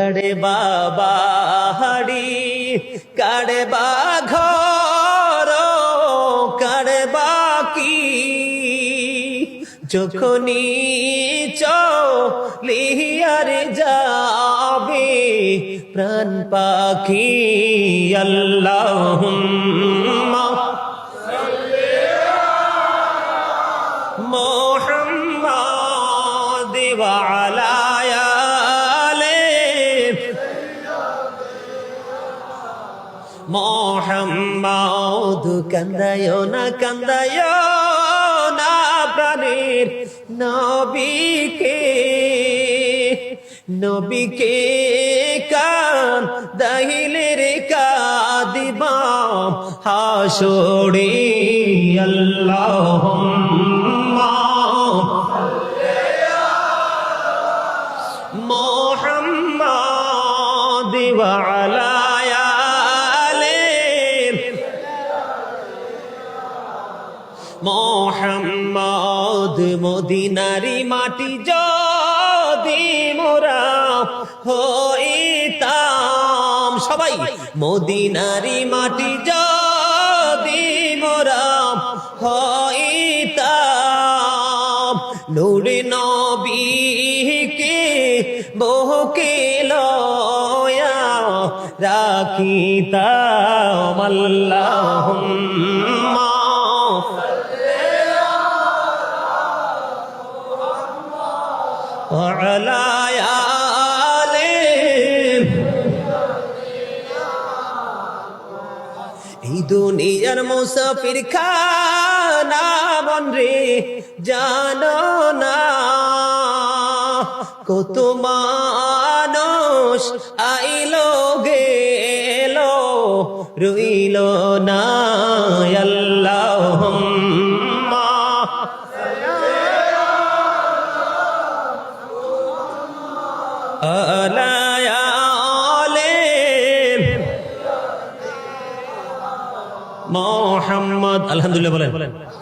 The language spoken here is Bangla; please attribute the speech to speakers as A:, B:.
A: কাড়ে বাবা হাড়ি কাড়ে বা ঘর কাড়ে বাকি যখনই চলিয়ার যাবে প্রাণ পাখি আল্লাহুম্মা মুহাম্মাদ ওয়া আলা মোহাম্মদ কান্দায় না প্রাণের নবীকে কান্দাইলে রে কাঁদিবা হাসরে আল্লাহুম্মা মুহাম্মাদ ওয়া আলা মোহাম্মদ মদিনারি মাটি যদি মোরা হইতাম সবাই মদিনারি মাটি যদি মোরা হইতাম নূরে নবীকে বুকে লয়া রাখিতাম আল্লাহুম্মা وعلى آله এই দুনিয়ার মুসাফির খানা মন রে জানো না কত মানুষ আইলো গেলো রইল না আল্লাহুম্মা আলা আলে মুহাম্মদ আলহামদুলিল্লাহ বলেন।